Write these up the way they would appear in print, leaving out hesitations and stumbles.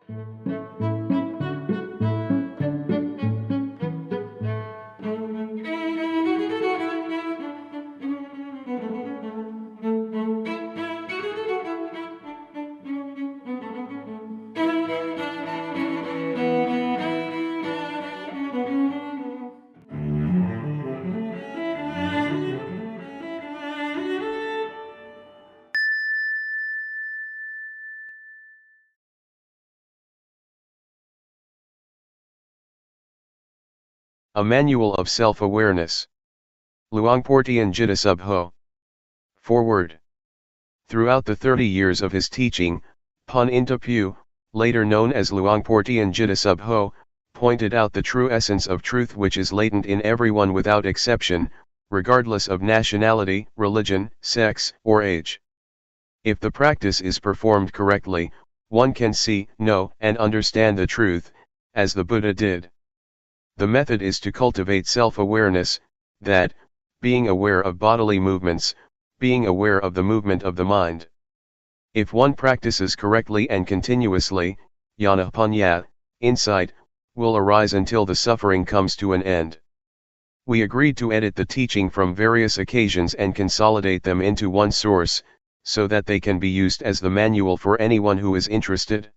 A Manual of Self-Awareness. Luangpor Teean Jitta Subho. Foreword. Throughout the 30 years of his teaching, Pun Intapu, later known as Luangpor Teean Jitta Subho, pointed out the true essence of truth which is latent in everyone without exception, regardless of nationality, religion, sex, or age. If the practice is performed correctly, one can see, know, and understand the truth, as the Buddha did. The method is to cultivate self-awareness, that, being aware of bodily movements, being aware of the movement of the mind. If one practices correctly and continuously, jnana panya, insight, will arise until the suffering comes to an end. We agreed to edit the teaching from various occasions and consolidate them into one source, so that they can be used as the manual for anyone who is interested.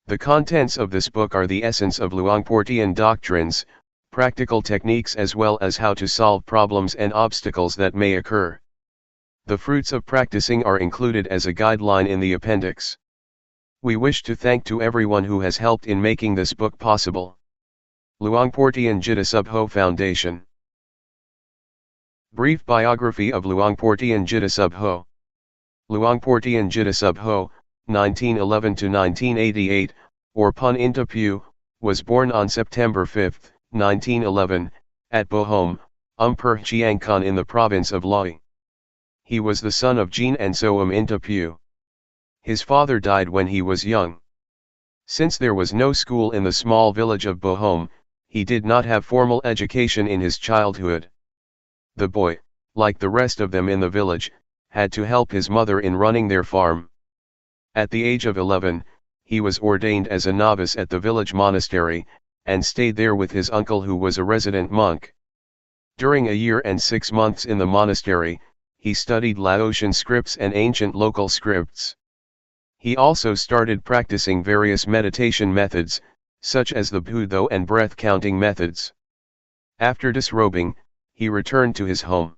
The contents of this book are the essence of Luangpor Teean doctrines, practical techniques as well as how to solve problems and obstacles that may occur. The fruits of practicing are included as a guideline in the appendix. We wish to thank to everyone who has helped in making this book possible. Luangpor Teean Jitta Subho Foundation. Brief biography of Luangpor Teean Jitta Subho. Luangpor Teean Jitta Subho, 1911 to 1988, or Pun Intapu, was born on September 5, 1911, at Bohom, Umpur Chiangkan in the province of Laui. He was the son of Jean and Soam Intapu. His father died when he was young. Since there was no school in the small village of Bohom, he did not have formal education in his childhood. The boy, like the rest of them in the village, had to help his mother in running their farm. At the age of 11, he was ordained as a novice at the village monastery, and stayed there with his uncle who was a resident monk. During a year and 6 months in the monastery, he studied Laotian scripts and ancient local scripts. He also started practicing various meditation methods, such as the Budo and breath-counting methods. After disrobing, he returned to his home.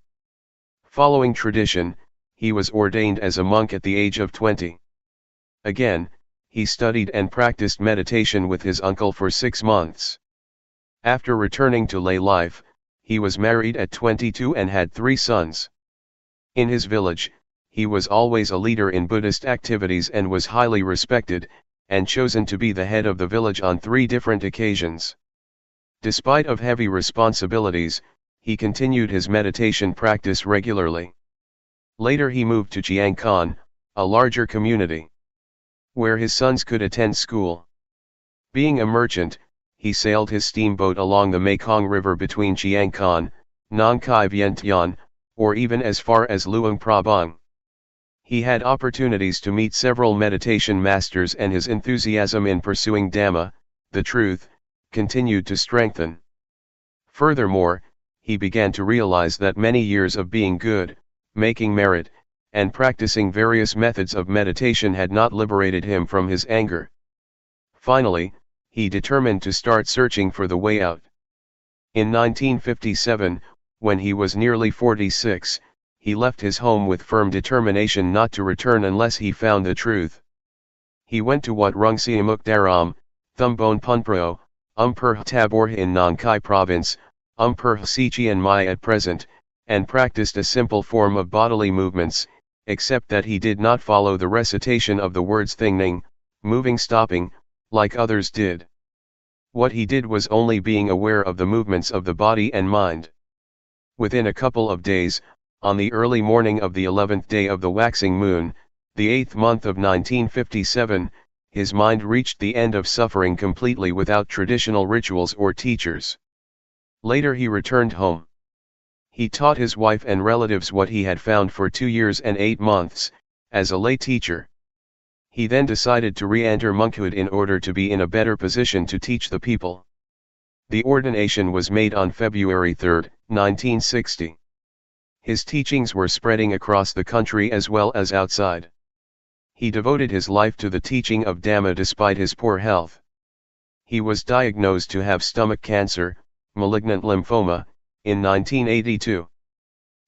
Following tradition, he was ordained as a monk at the age of 20. Again, he studied and practiced meditation with his uncle for 6 months. After returning to lay life, he was married at 22 and had 3 sons. In his village, he was always a leader in Buddhist activities and was highly respected, and chosen to be the head of the village on 3 different occasions. Despite of heavy responsibilities, he continued his meditation practice regularly. Later he moved to Chiangkan, a larger community, where his sons could attend school. Being a merchant, he sailed his steamboat along the Mekong River between Chiangkan, Nong Khai Vientiane, or even as far as Luang Prabang. He had opportunities to meet several meditation masters, and his enthusiasm in pursuing Dhamma, the truth, continued to strengthen. Furthermore, he began to realize that many years of being good, making merit, and practicing various methods of meditation had not liberated him from his anger. Finally, he determined to start searching for the way out. In 1957, when he was nearly 46, he left his home with firm determination not to return unless he found the truth. He went to Wat Rung Siamuk Daram, Thumbone Punpro, Umpur Tabor in Nong Khai province, Umpur Si Chiang Mai at present, and practiced a simple form of bodily movements, except that he did not follow the recitation of the words thingning, moving, stopping, like others did. What he did was only being aware of the movements of the body and mind. Within a couple of days, on the early morning of the 11th day of the waxing moon, the 8th month of 1957, his mind reached the end of suffering completely without traditional rituals or teachers. Later he returned home. He taught his wife and relatives what he had found for 2 years and 8 months, as a lay teacher. He then decided to re-enter monkhood in order to be in a better position to teach the people. The ordination was made on February 3, 1960. His teachings were spreading across the country as well as outside. He devoted his life to the teaching of Dhamma despite his poor health. He was diagnosed to have stomach cancer, malignant lymphoma, in 1982.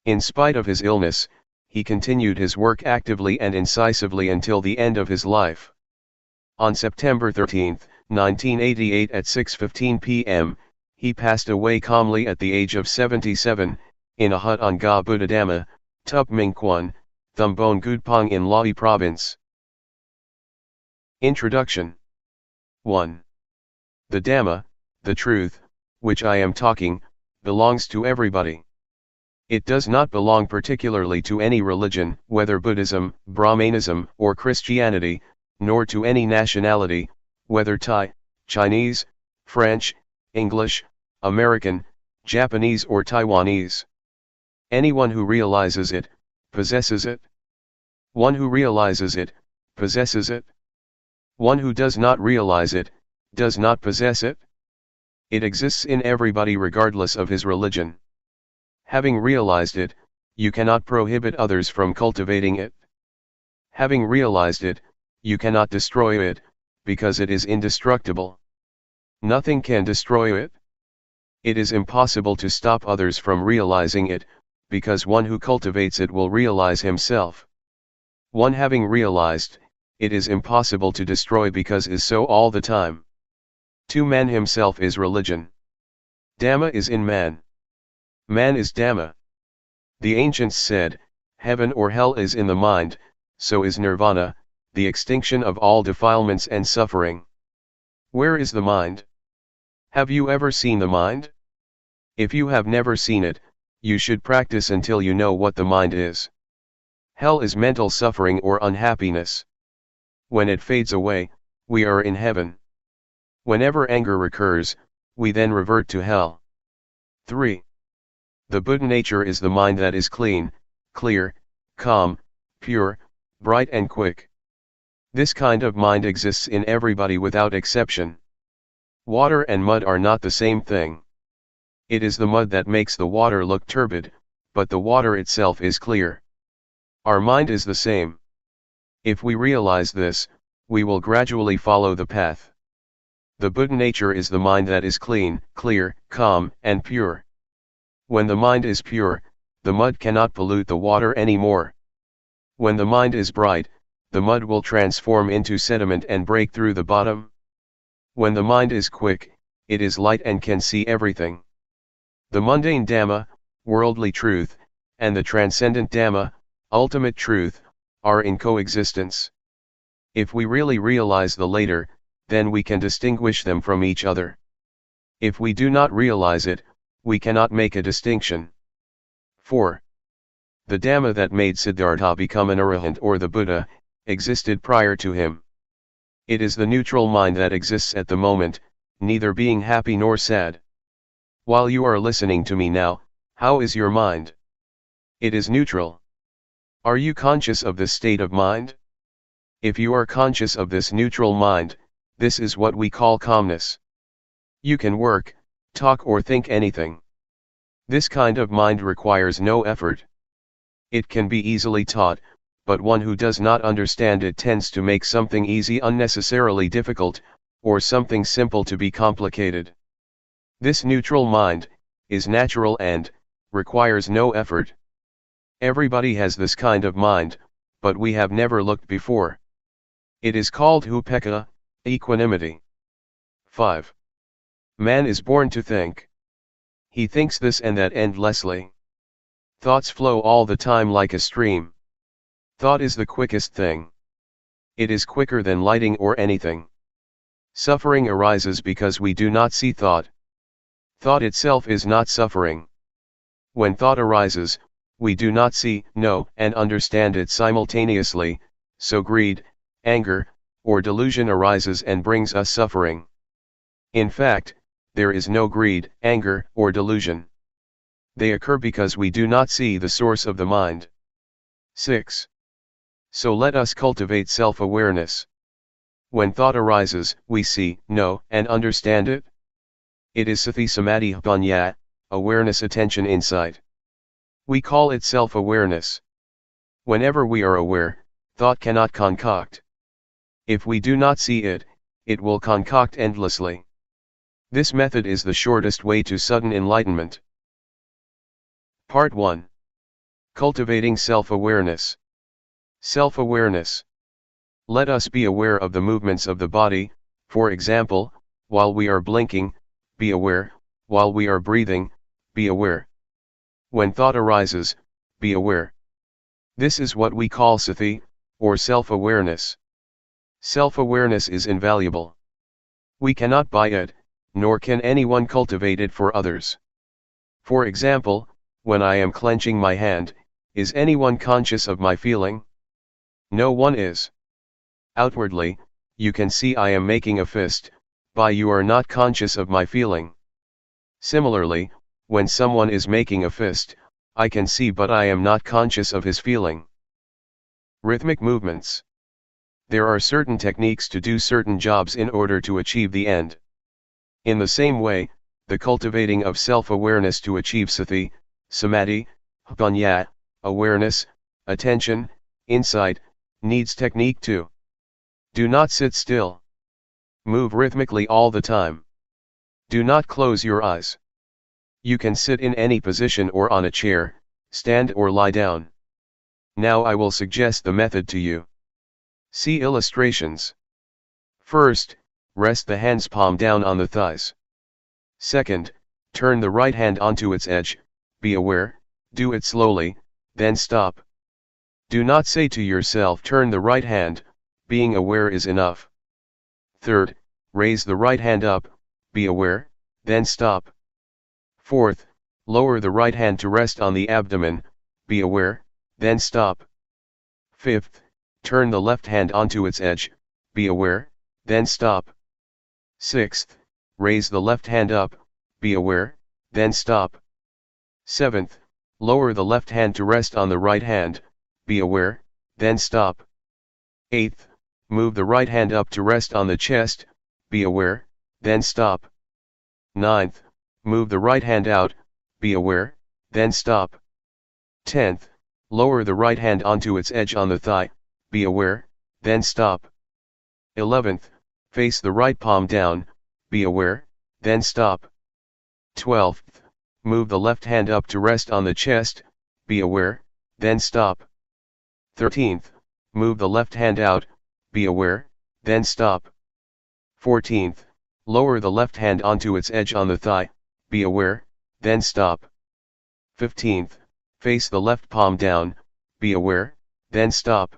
In spite of his illness, he continued his work actively and incisively until the end of his life. On September 13, 1988 at 6:15 p.m., he passed away calmly at the age of 77, in a hut on Ga Buddhadhamma, Tup Minh Quan, Thumbon Gudpong in Lahi Province. Introduction. 1. The Dhamma, the truth, which I am talking, belongs to everybody. It does not belong particularly to any religion, whether Buddhism, Brahmanism, or Christianity, nor to any nationality, whether Thai, Chinese, French, English, American, Japanese or Taiwanese. Anyone who realizes it, possesses it. One who realizes it, possesses it. One who does not realize it, does not possess it. It exists in everybody regardless of his religion. Having realized it, you cannot prohibit others from cultivating it. Having realized it, you cannot destroy it, because it is indestructible. Nothing can destroy it. It is impossible to stop others from realizing it, because one who cultivates it will realize himself. One having realized, it is impossible to destroy because is so all the time. To man himself is religion. Dhamma is in man. Man is Dhamma. The ancients said, heaven or hell is in the mind, so is nirvana, the extinction of all defilements and suffering. Where is the mind? Have you ever seen the mind? If you have never seen it, you should practice until you know what the mind is. Hell is mental suffering or unhappiness. When it fades away, we are in heaven. Whenever anger recurs, we then revert to hell. 3. The Buddha nature is the mind that is clean, clear, calm, pure, bright and quick. This kind of mind exists in everybody without exception. Water and mud are not the same thing. It is the mud that makes the water look turbid, but the water itself is clear. Our mind is the same. If we realize this, we will gradually follow the path. The Buddha nature is the mind that is clean, clear, calm, and pure. When the mind is pure, the mud cannot pollute the water anymore. When the mind is bright, the mud will transform into sediment and break through the bottom. When the mind is quick, it is light and can see everything. The mundane Dhamma, worldly truth, and the transcendent Dhamma, ultimate truth, are in coexistence. If we really realize the latter, then we can distinguish them from each other. If we do not realize it, we cannot make a distinction. 4. The Dhamma that made Siddhartha become an Arahant or the Buddha, existed prior to him. It is the neutral mind that exists at the moment, neither being happy nor sad. While you are listening to me now, how is your mind? It is neutral. Are you conscious of this state of mind? If you are conscious of this neutral mind, this is what we call calmness. You can work, talk or think anything. This kind of mind requires no effort. It can be easily taught, but one who does not understand it tends to make something easy unnecessarily difficult, or something simple to be complicated. This neutral mind is natural and requires no effort. Everybody has this kind of mind, but we have never looked before. It is called upekkha, equanimity. 5. Man is born to think. He thinks this and that endlessly. Thoughts flow all the time like a stream. Thought is the quickest thing. It is quicker than lighting or anything. Suffering arises because we do not see thought. Thought itself is not suffering. When thought arises, we do not see, know, and understand it simultaneously, so greed, anger, or delusion arises and brings us suffering. In fact, there is no greed, anger, or delusion. They occur because we do not see the source of the mind. 6. So let us cultivate self-awareness. When thought arises, we see, know, and understand it. It is sati samadhi panya, awareness, attention, insight. We call it self-awareness. Whenever we are aware, thought cannot concoct. If we do not see it, it will concoct endlessly. This method is the shortest way to sudden enlightenment. Part 1. Cultivating self-awareness. Self-awareness. Let us be aware of the movements of the body, for example, while we are blinking, be aware, while we are breathing, be aware. When thought arises, be aware. This is what we call sati, or self-awareness. Self-awareness is invaluable. We cannot buy it, nor can anyone cultivate it for others. For example, when I am clenching my hand, is anyone conscious of my feeling? No one is. Outwardly, you can see I am making a fist, but you are not conscious of my feeling. Similarly, when someone is making a fist, I can see but I am not conscious of his feeling. Rhythmic movements. There are certain techniques to do certain jobs in order to achieve the end. In the same way, the cultivating of self-awareness to achieve sati, samadhi, panya, awareness, attention, insight, needs technique too. Do not sit still. Move rhythmically all the time. Do not close your eyes. You can sit in any position or on a chair, stand or lie down. Now I will suggest the method to you. See illustrations. First, rest the hand's palm down on the thighs. Second, turn the right hand onto its edge, be aware, do it slowly, then stop. Do not say to yourself turn the right hand, being aware is enough. Third, raise the right hand up, be aware, then stop. Fourth, lower the right hand to rest on the abdomen, be aware, then stop. Fifth, turn the left hand onto its edge, be aware, then stop. Sixth, raise the left hand up, be aware, then stop. Seventh, lower the left hand to rest on the right hand, be aware, then stop. Eighth, move the right hand up to rest on the chest, be aware, then stop. Ninth, move the right hand out, be aware, then stop. 10th, lower the right hand onto its edge on the thigh, be aware, then stop. 11th, face the right palm down, be aware, then stop. 12th, move the left hand up to rest on the chest, be aware, then stop. 13th, move the left hand out, be aware, then stop. 14th, lower the left hand onto its edge on the thigh, be aware, then stop. 15th, face the left palm down, be aware, then stop.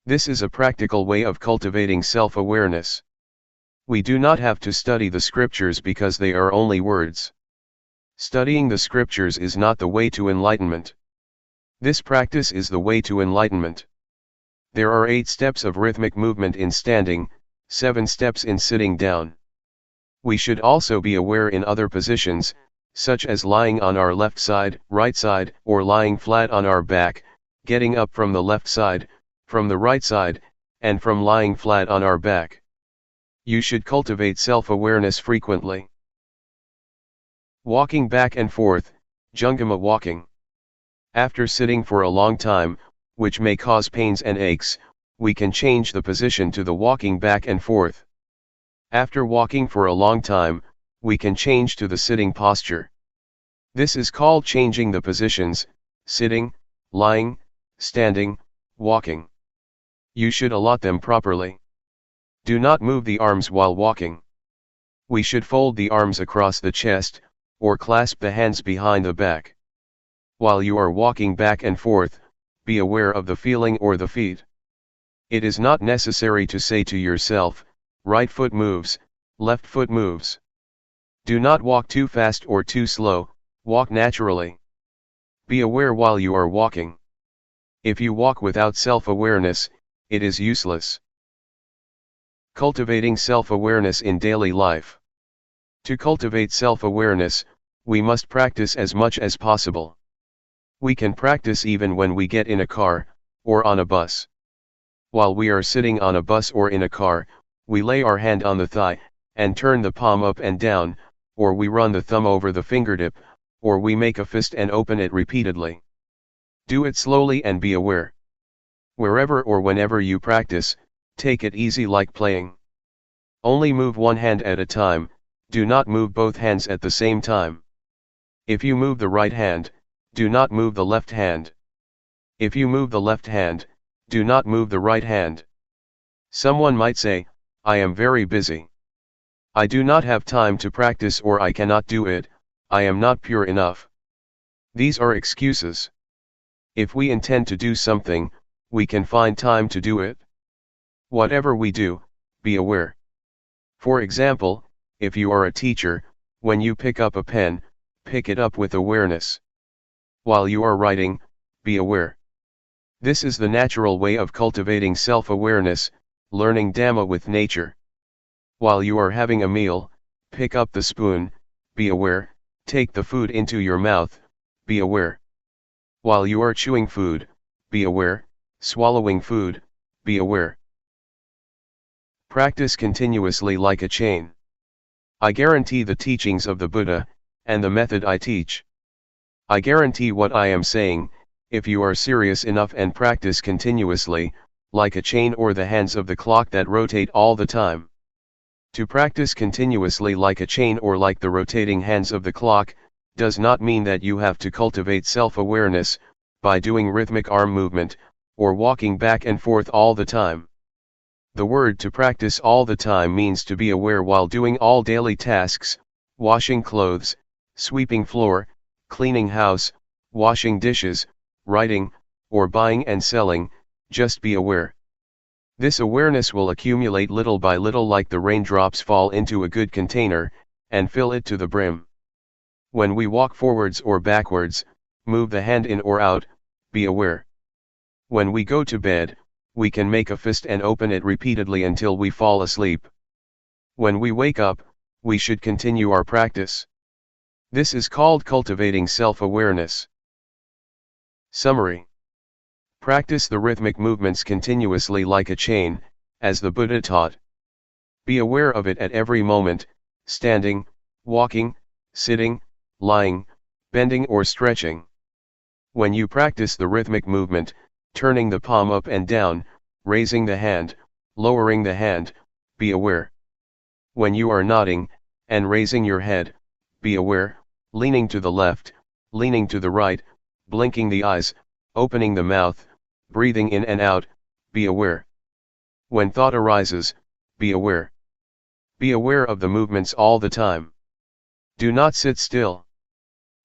This is a practical way of cultivating self-awareness. We do not have to study the scriptures because they are only words. Studying the scriptures is not the way to enlightenment. This practice is the way to enlightenment. There are 8 steps of rhythmic movement in standing, 7 steps in sitting down. We should also be aware in other positions, such as lying on our left side, right side, or lying flat on our back, getting up from the left side, from the right side, and from lying flat on our back. You should cultivate self-awareness frequently. Walking back and forth, Jungama walking. After sitting for a long time, which may cause pains and aches, we can change the position to the walking back and forth. After walking for a long time, we can change to the sitting posture. This is called changing the positions, sitting, lying, standing, walking. You should allot them properly. Do not move the arms while walking. We should fold the arms across the chest, or clasp the hands behind the back. While you are walking back and forth, be aware of the feeling or the feet. It is not necessary to say to yourself, right foot moves, left foot moves. Do not walk too fast or too slow, walk naturally. Be aware while you are walking. If you walk without self-awareness, it is useless. Cultivating self-awareness in daily life. To cultivate self-awareness, we must practice as much as possible. We can practice even when we get in a car, or on a bus. While we are sitting on a bus or in a car, we lay our hand on the thigh, and turn the palm up and down, or we run the thumb over the fingertip, or we make a fist and open it repeatedly. Do it slowly and be aware. Wherever or whenever you practice, take it easy like playing. Only move one hand at a time, do not move both hands at the same time. If you move the right hand, do not move the left hand. If you move the left hand, do not move the right hand. Someone might say, I am very busy. I do not have time to practice, or I cannot do it, I am not pure enough. These are excuses. If we intend to do something, we can find time to do it. Whatever we do, be aware. For example, if you are a teacher, when you pick up a pen, pick it up with awareness. While you are writing, be aware. This is the natural way of cultivating self-awareness, learning Dhamma with nature. While you are having a meal, pick up the spoon, be aware, take the food into your mouth, be aware. While you are chewing food, be aware, swallowing food, be aware. Practice continuously like a chain. I guarantee the teachings of the Buddha, and the method I teach. I guarantee what I am saying, if you are serious enough and practice continuously, like a chain or the hands of the clock that rotate all the time. To practice continuously like a chain or like the rotating hands of the clock, does not mean that you have to cultivate self-awareness, by doing rhythmic arm movement, or walking back and forth all the time. The word to practice all the time means to be aware while doing all daily tasks, washing clothes, sweeping floor, cleaning house, washing dishes, writing, or buying and selling, just be aware. This awareness will accumulate little by little like the raindrops fall into a good container, and fill it to the brim. When we walk forwards or backwards, move the hand in or out, be aware. When we go to bed, we can make a fist and open it repeatedly until we fall asleep. When we wake up, we should continue our practice. This is called cultivating self-awareness. Summary. Practice the rhythmic movements continuously like a chain, as the Buddha taught. Be aware of it at every moment, standing, walking, sitting, lying, bending or stretching. When you practice the rhythmic movement, turning the palm up and down, raising the hand, lowering the hand, be aware. When you are nodding, and raising your head, be aware, leaning to the left, leaning to the right, blinking the eyes, opening the mouth, breathing in and out, be aware. When thought arises, be aware. Be aware of the movements all the time. Do not sit still.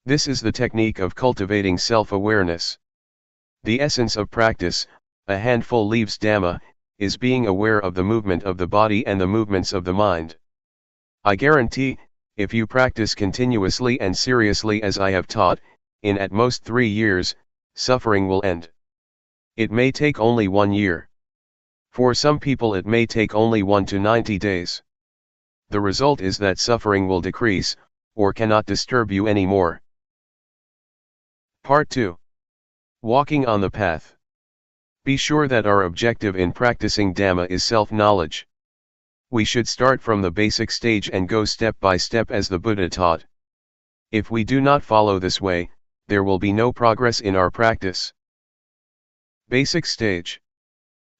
This is the technique of cultivating self-awareness. The essence of practice, a handful leaves Dhamma, is being aware of the movement of the body and the movements of the mind. I guarantee, if you practice continuously and seriously as I have taught, in at most 3 years, suffering will end. It may take only 1 year. For some people it may take only 1 to 90 days. The result is that suffering will decrease, or cannot disturb you anymore. Part 2. Walking on the path. Be sure that our objective in practicing Dhamma is self-knowledge. We should start from the basic stage and go step by step as the Buddha taught. If we do not follow this way, there will be no progress in our practice. Basic stage.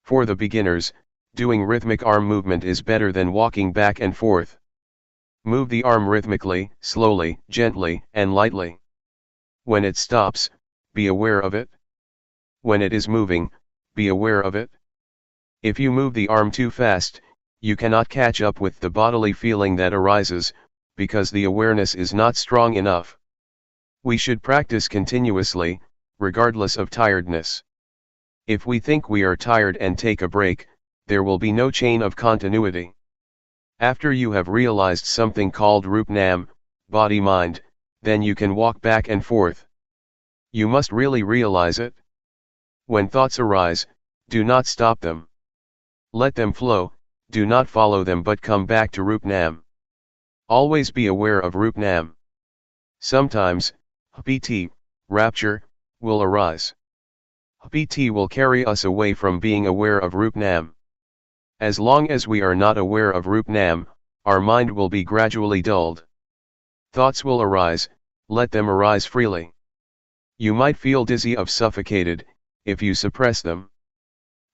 For the beginners, doing rhythmic arm movement is better than walking back and forth. Move the arm rhythmically, slowly, gently, and lightly. When it stops, be aware of it. When it is moving, be aware of it. If you move the arm too fast, you cannot catch up with the bodily feeling that arises, because the awareness is not strong enough. We should practice continuously, regardless of tiredness. If we think we are tired and take a break, there will be no chain of continuity. After you have realized something called Rup-Nam, body-mind, then you can walk back and forth. You must really realize it. When thoughts arise, do not stop them. Let them flow, do not follow them but come back to Rup-Nam. Always be aware of Rup-Nam. Sometimes, piti, rapture, will arise. PT will carry us away from being aware of Rup Nam. As long as we are not aware of Rup Nam, our mind will be gradually dulled. Thoughts will arise, let them arise freely. You might feel dizzy or suffocated, if you suppress them.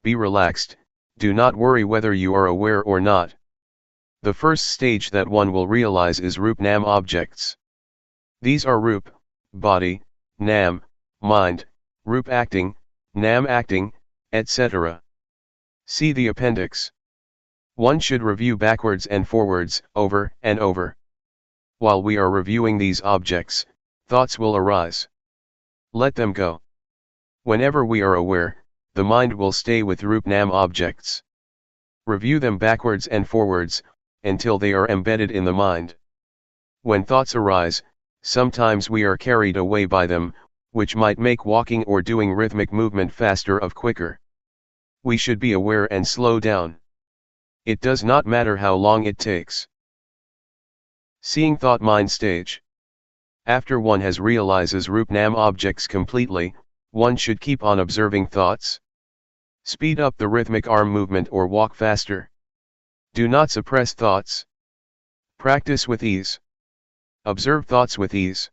Be relaxed, do not worry whether you are aware or not. The first stage that one will realize is Rup Nam objects. These are Rup, body, Nam, mind, Rup acting, Nam acting, etc. See the appendix. One should review backwards and forwards, over and over. While we are reviewing these objects, thoughts will arise. Let them go. Whenever we are aware, the mind will stay with Rup Nam objects. Review them backwards and forwards, until they are embedded in the mind. When thoughts arise, sometimes we are carried away by them, which might make walking or doing rhythmic movement faster or quicker. We should be aware and slow down. It does not matter how long it takes. Seeing thought mind stage. After one has realizes Rup Nam objects completely, one should keep on observing thoughts. Speed up the rhythmic arm movement or walk faster. Do not suppress thoughts. Practice with ease. Observe thoughts with ease.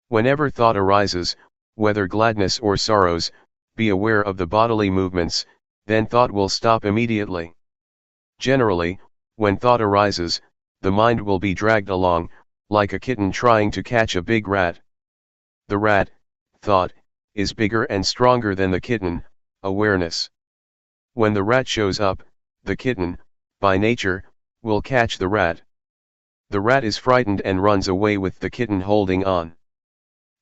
Whenever thought arises, whether gladness or sorrows, be aware of the bodily movements, then thought will stop immediately. Generally, when thought arises, the mind will be dragged along, like a kitten trying to catch a big rat. The rat, thought, is bigger and stronger than the kitten, awareness. When the rat shows up, the kitten, by nature, will catch the rat. The rat is frightened and runs away with the kitten holding on.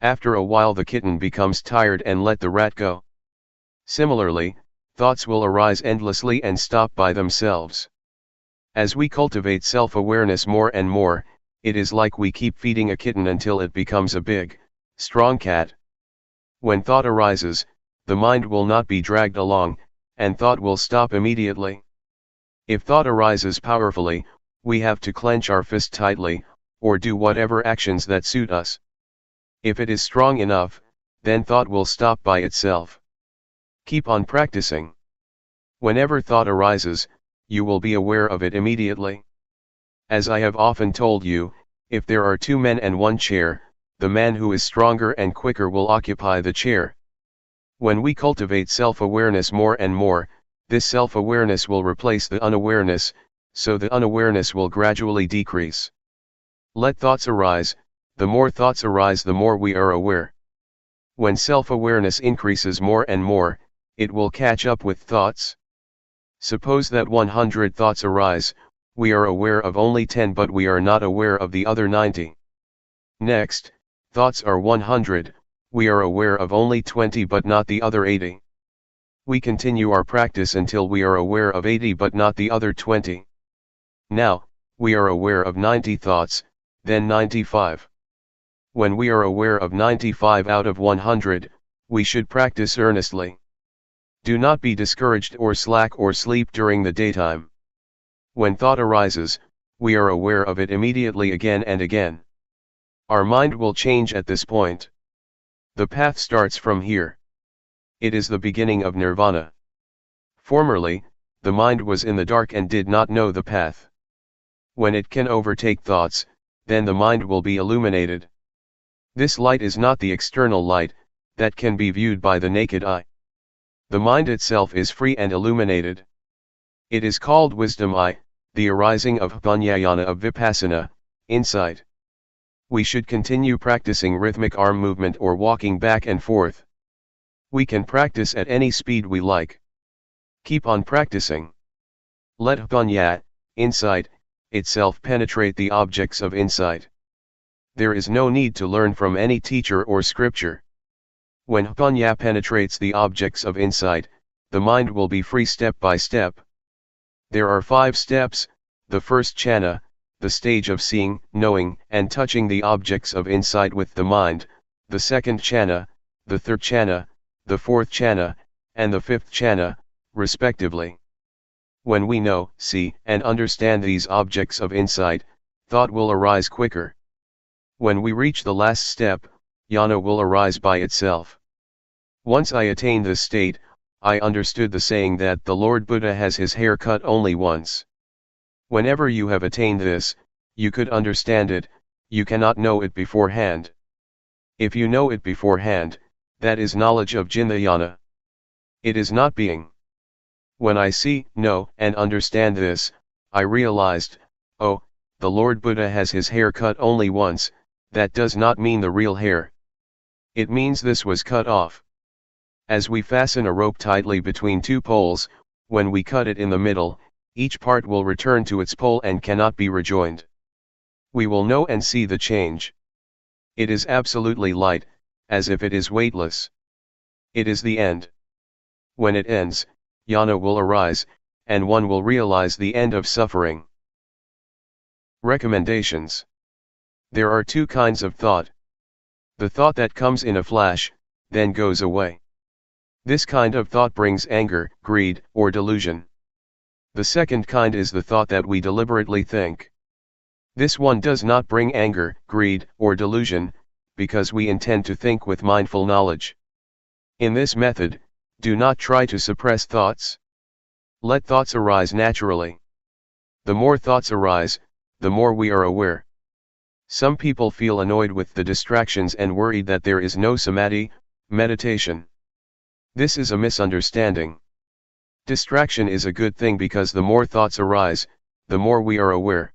After a while the kitten becomes tired and let the rat go. Similarly, thoughts will arise endlessly and stop by themselves. As we cultivate self-awareness more and more, it is like we keep feeding a kitten until it becomes a big, strong cat. When thought arises, the mind will not be dragged along, and thought will stop immediately. If thought arises powerfully, we have to clench our fist tightly, or do whatever actions that suit us. If it is strong enough, then thought will stop by itself. Keep on practicing. Whenever thought arises, you will be aware of it immediately. As I have often told you, if there are two men and one chair, the man who is stronger and quicker will occupy the chair. When we cultivate self-awareness more and more, this self-awareness will replace the unawareness, so the unawareness will gradually decrease. Let thoughts arise, the more thoughts arise the more we are aware. When self-awareness increases more and more, it will catch up with thoughts. Suppose that 100 thoughts arise, we are aware of only 10 but we are not aware of the other 90. Next, thoughts are 100, we are aware of only 20 but not the other 80. We continue our practice until we are aware of 80 but not the other 20. Now, we are aware of 90 thoughts, then 95. When we are aware of 95 out of 100, we should practice earnestly. Do not be discouraged or slack or sleep during the daytime. When thought arises, we are aware of it immediately again and again. Our mind will change at this point. The path starts from here. It is the beginning of nirvana. Formerly, the mind was in the dark and did not know the path. When it can overtake thoughts, then the mind will be illuminated. This light is not the external light, that can be viewed by the naked eye. The mind itself is free and illuminated. It is called wisdom eye, the arising of Jnana of Vipassana, insight. We should continue practicing rhythmic arm movement or walking back and forth. We can practice at any speed we like. Keep on practicing. Let Jnana, insight, itself penetrate the objects of insight. There is no need to learn from any teacher or scripture. When Jnana penetrates the objects of insight, the mind will be free step by step. There are 5 steps: the first jhana, the stage of seeing, knowing, and touching the objects of insight with the mind; the second jhana, the third jhana, the fourth jhana, and the fifth jhana, respectively. When we know, see, and understand these objects of insight, thought will arise quicker. When we reach the last step, jnana will arise by itself. Once I attained this state, I understood the saying that the Lord Buddha has his hair cut only once. Whenever you have attained this, you could understand it, you cannot know it beforehand. If you know it beforehand, that is knowledge of Jnana. It is not being. When I see, know, and understand this, I realized, oh, the Lord Buddha has his hair cut only once. That does not mean the real hair. It means this was cut off. As we fasten a rope tightly between two poles, when we cut it in the middle, each part will return to its pole and cannot be rejoined. We will know and see the change. It is absolutely light, as if it is weightless. It is the end. When it ends, jnana will arise, and one will realize the end of suffering. Recommendations. There are two kinds of thought. The thought that comes in a flash, then goes away. This kind of thought brings anger, greed, or delusion. The second kind is the thought that we deliberately think. This one does not bring anger, greed, or delusion, because we intend to think with mindful knowledge. In this method, do not try to suppress thoughts. Let thoughts arise naturally. The more thoughts arise, the more we are aware. Some people feel annoyed with the distractions and worried that there is no samadhi, meditation. This is a misunderstanding. Distraction is a good thing because the more thoughts arise, the more we are aware.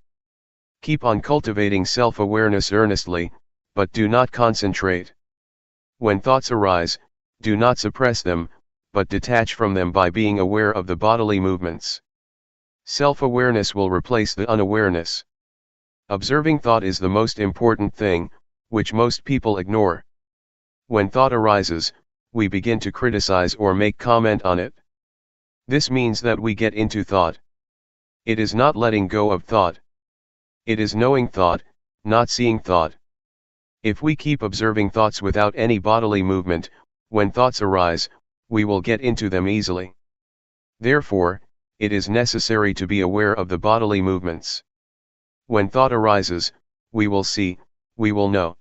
Keep on cultivating self-awareness earnestly, but do not concentrate. When thoughts arise, do not suppress them, but detach from them by being aware of the bodily movements. Self-awareness will replace the unawareness. Observing thought is the most important thing, which most people ignore. When thought arises, we begin to criticize or make comment on it. This means that we get into thought. It is not letting go of thought. It is knowing thought, not seeing thought. If we keep observing thoughts without any bodily movement, when thoughts arise, we will get into them easily. Therefore, it is necessary to be aware of the bodily movements. When thought arises, we will see, we will know.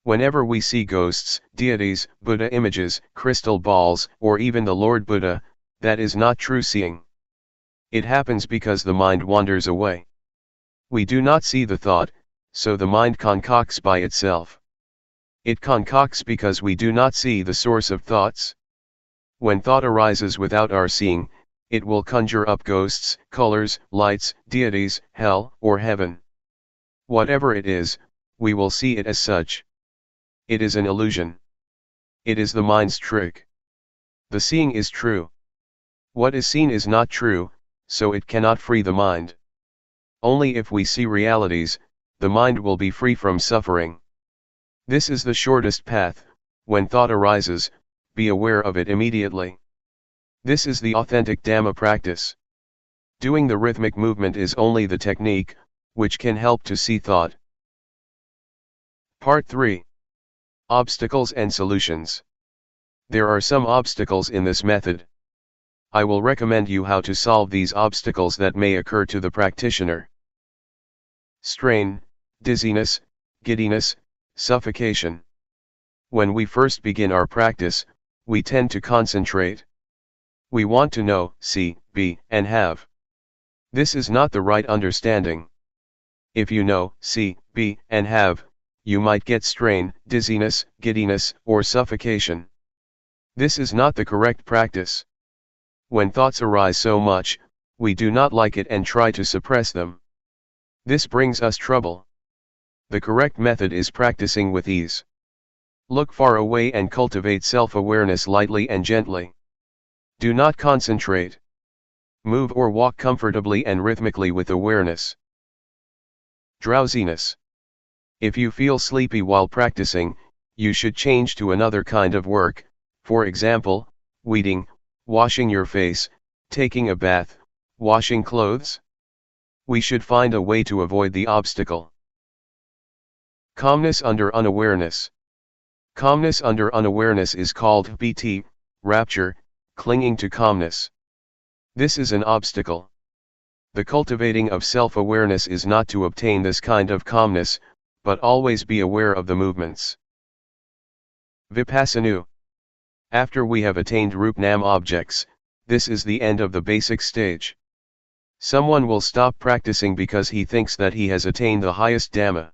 Whenever we see ghosts, deities, Buddha images, crystal balls, or even the Lord Buddha, that is not true seeing. It happens because the mind wanders away. We do not see the thought, so the mind concocts by itself. It concocts because we do not see the source of thoughts. When thought arises without our seeing, it will conjure up ghosts, colors, lights, deities, hell, or heaven. Whatever it is, we will see it as such. It is an illusion. It is the mind's trick. The seeing is true. What is seen is not true, so it cannot free the mind. Only if we see realities, the mind will be free from suffering. This is the shortest path. When thought arises, be aware of it immediately. This is the authentic Dhamma practice. Doing the rhythmic movement is only the technique, which can help to see thought. Part 3. Obstacles and Solutions. There are some obstacles in this method. I will recommend you how to solve these obstacles that may occur to the practitioner. Strain, dizziness, giddiness, suffocation. When we first begin our practice, we tend to concentrate. We want to know, see, be, and have. This is not the right understanding. If you know, see, be, and have, you might get strain, dizziness, giddiness, or suffocation. This is not the correct practice. When thoughts arise so much, we do not like it and try to suppress them. This brings us trouble. The correct method is practicing with ease. Look far away and cultivate self-awareness lightly and gently. Do not concentrate. Move or walk comfortably and rhythmically with awareness. Drowsiness. If you feel sleepy while practicing, you should change to another kind of work, for example, weeding, washing your face, taking a bath, washing clothes. We should find a way to avoid the obstacle. Calmness under unawareness. Calmness under unawareness is called BT, rapture, clinging to calmness. This is an obstacle. The cultivating of self-awareness is not to obtain this kind of calmness, but always be aware of the movements. Vipassana. After we have attained Rupnam objects, this is the end of the basic stage. Someone will stop practicing because he thinks that he has attained the highest Dhamma.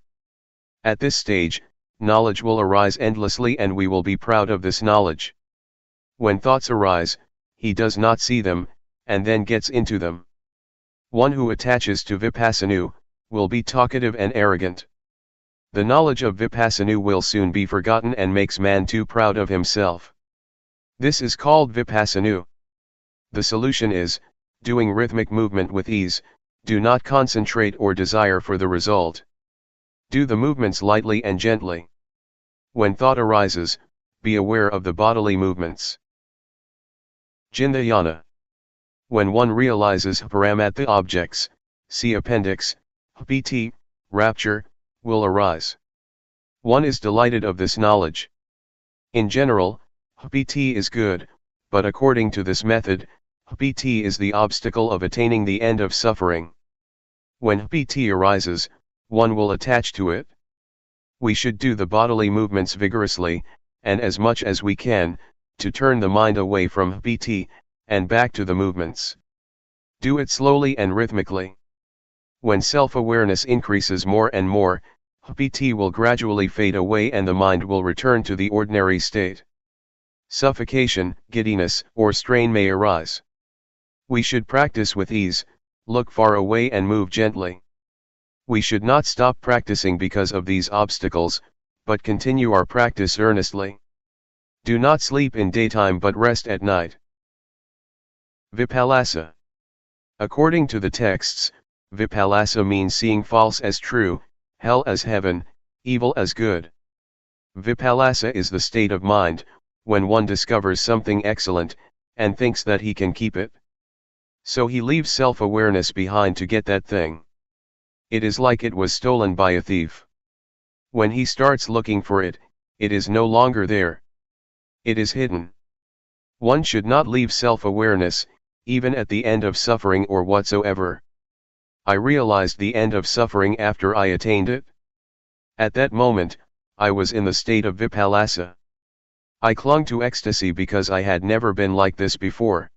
At this stage, knowledge will arise endlessly and we will be proud of this knowledge. When thoughts arise, he does not see them, and then gets into them. One who attaches to Vipassana will be talkative and arrogant. The knowledge of Vipassana will soon be forgotten and makes man too proud of himself. This is called Vipassana. The solution is, doing rhythmic movement with ease, do not concentrate or desire for the result. Do the movements lightly and gently. When thought arises, be aware of the bodily movements. Jindayana. When one realizes Paramatha objects, see appendix, PT, rapture, will arise. One is delighted of this knowledge. In general, PT is good, but according to this method, PT is the obstacle of attaining the end of suffering. When PT arises, one will attach to it. We should do the bodily movements vigorously, and as much as we can, to turn the mind away from PT, and back to the movements. Do it slowly and rhythmically. When self-awareness increases more and more, PT will gradually fade away and the mind will return to the ordinary state. Suffocation, giddiness, or strain may arise. We should practice with ease, look far away and move gently. We should not stop practicing because of these obstacles, but continue our practice earnestly. Do not sleep in daytime but rest at night. Vipassana. According to the texts, Vipassana means seeing false as true, hell as heaven, evil as good. Vipassana is the state of mind, when one discovers something excellent, and thinks that he can keep it. So he leaves self-awareness behind to get that thing. It is like it was stolen by a thief. When he starts looking for it, it is no longer there. It is hidden. One should not leave self-awareness, even at the end of suffering or whatsoever. I realized the end of suffering after I attained it. At that moment, I was in the state of Vipassana. I clung to ecstasy because I had never been like this before.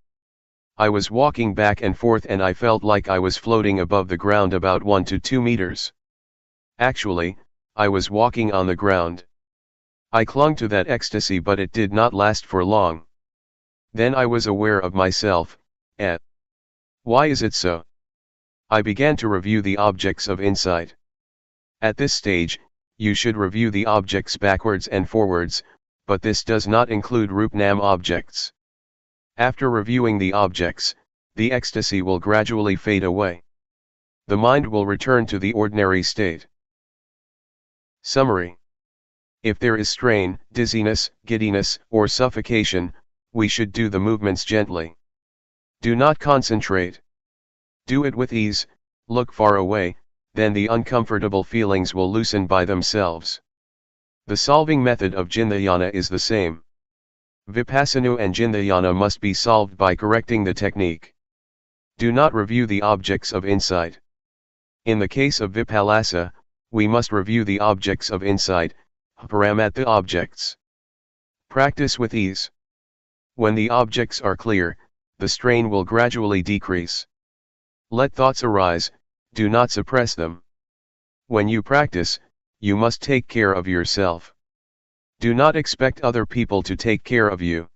I was walking back and forth and I felt like I was floating above the ground about 1 to 2 meters. Actually, I was walking on the ground. I clung to that ecstasy but it did not last for long. Then I was aware of myself, why is it so? I began to review the objects of insight. At this stage, you should review the objects backwards and forwards, but this does not include Rupnam objects. After reviewing the objects, the ecstasy will gradually fade away. The mind will return to the ordinary state. Summary. If there is strain, dizziness, giddiness, or suffocation, we should do the movements gently. Do not concentrate. Do it with ease, look far away, then the uncomfortable feelings will loosen by themselves. The solving method of Jindayana is the same. Vipassana and Jindayana must be solved by correcting the technique. Do not review the objects of insight. In the case of Vipassana, we must review the objects of insight, Paramatha objects. Practice with ease. When the objects are clear, the strain will gradually decrease. Let thoughts arise, do not suppress them. When you practice, you must take care of yourself. Do not expect other people to take care of you.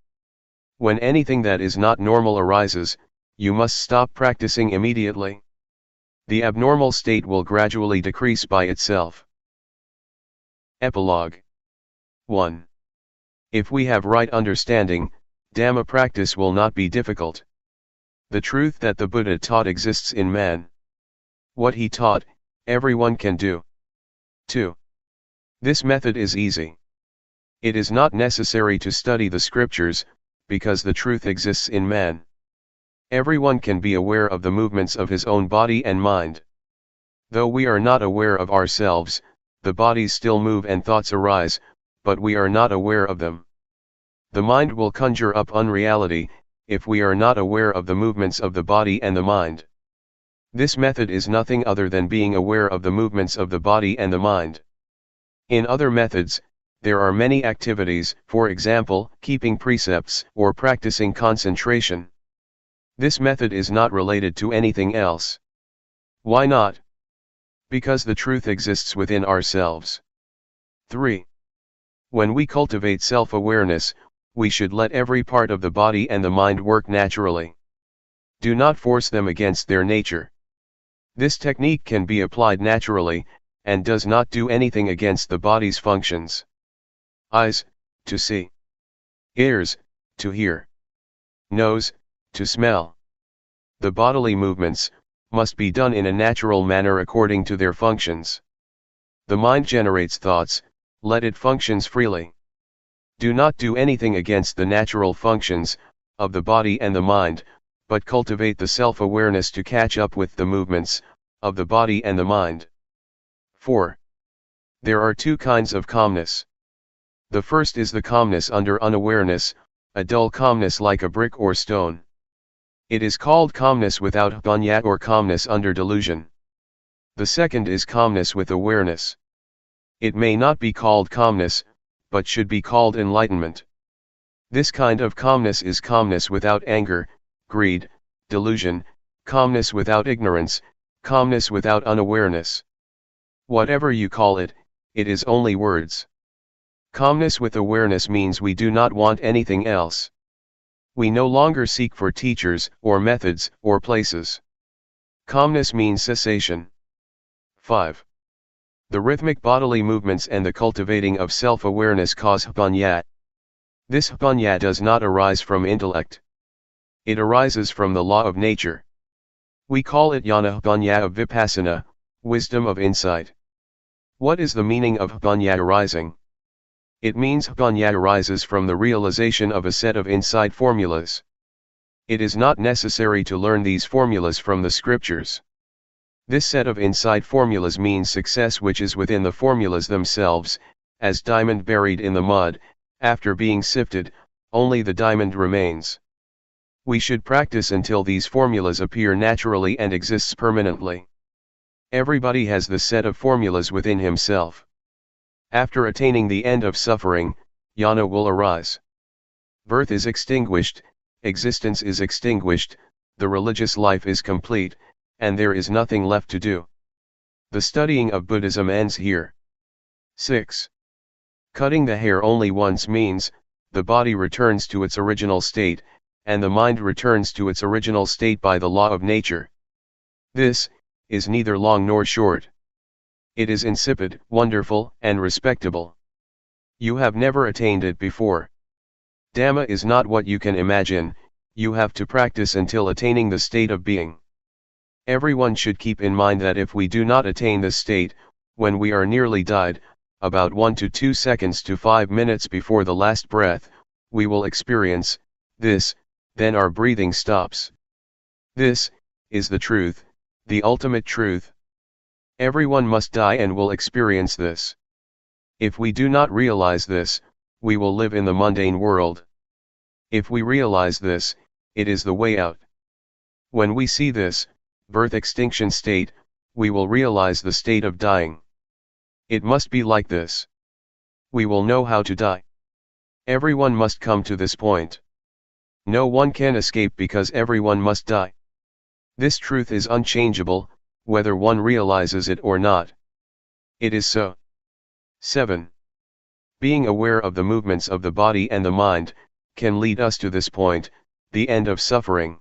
When anything that is not normal arises, you must stop practicing immediately. The abnormal state will gradually decrease by itself. Epilogue. 1. If we have right understanding, Dhamma practice will not be difficult. The truth that the Buddha taught exists in man. What he taught, everyone can do. 2. This method is easy. It is not necessary to study the scriptures, because the truth exists in man. Everyone can be aware of the movements of his own body and mind. Though we are not aware of ourselves, the bodies still move and thoughts arise, but we are not aware of them. The mind will conjure up unreality, if we are not aware of the movements of the body and the mind. This method is nothing other than being aware of the movements of the body and the mind. In other methods, There are many activities, for example, keeping precepts or practicing concentration. This method is not related to anything else. Why not? Because the truth exists within ourselves. 3. When we cultivate self-awareness, we should let every part of the body and the mind work naturally. Do not force them against their nature. This technique can be applied naturally, and does not do anything against the body's functions. Eyes, to see. Ears, to hear. Nose, to smell. The bodily movements must be done in a natural manner according to their functions. The mind generates thoughts, let it functions freely. Do not do anything against the natural functions of the body and the mind, but cultivate the self-awareness to catch up with the movements of the body and the mind. 4. There are two kinds of calmness. The first is the calmness under unawareness, a dull calmness like a brick or stone. It is called calmness without bhunya or calmness under delusion. The second is calmness with awareness. It may not be called calmness, but should be called enlightenment. This kind of calmness is calmness without anger, greed, delusion, calmness without ignorance, calmness without unawareness. Whatever you call it, it is only words. Calmness with awareness means we do not want anything else. We no longer seek for teachers, or methods, or places. Calmness means cessation. 5. The rhythmic bodily movements and the cultivating of self-awareness cause bhunya. This bhunya does not arise from intellect. It arises from the law of nature. We call it jnana bhunya of Vipassana, wisdom of insight. What is the meaning of bhunya arising? It means bhunya arises from the realization of a set of insight formulas. It is not necessary to learn these formulas from the scriptures. This set of insight formulas means success which is within the formulas themselves, as diamond buried in the mud, after being sifted, only the diamond remains. We should practice until these formulas appear naturally and exists permanently. Everybody has the set of formulas within himself. After attaining the end of suffering, jnana will arise. Birth is extinguished, existence is extinguished, the religious life is complete, and there is nothing left to do. The studying of Buddhism ends here. 6. Cutting the hair only once means, the body returns to its original state, and the mind returns to its original state by the law of nature. This is neither long nor short. It is insipid, wonderful, and respectable. You have never attained it before. Dhamma is not what you can imagine, you have to practice until attaining the state of being. Everyone should keep in mind that if we do not attain this state, when we are nearly died, about 1 to 2 seconds to 5 minutes before the last breath, we will experience this, then our breathing stops. This is the truth, the ultimate truth. Everyone must die and will experience this. If we do not realize this, we will live in the mundane world. If we realize this, it is the way out. When we see this, birth extinction state, we will realize the state of dying. It must be like this. We will know how to die. Everyone must come to this point. No one can escape because everyone must die. This truth is unchangeable, whether one realizes it or not. It is so. 7. Being aware of the movements of the body and the mind, can lead us to this point, the end of suffering.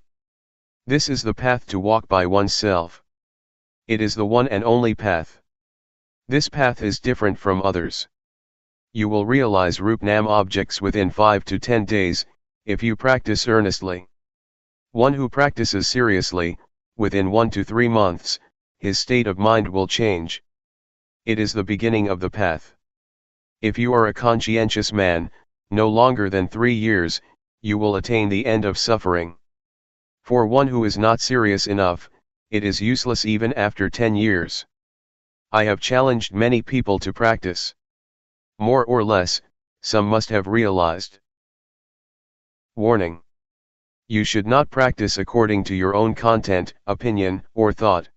This is the path to walk by oneself. It is the one and only path. This path is different from others. You will realize Rupnam objects within 5 to 10 days, if you practice earnestly. One who practices seriously, within 1 to 3 months, his state of mind will change. It is the beginning of the path. If you are a conscientious man, no longer than 3 years, you will attain the end of suffering. For one who is not serious enough, it is useless even after 10 years. I have challenged many people to practice. More or less, some must have realized. Warning. You should not practice according to your own content, opinion, or thought.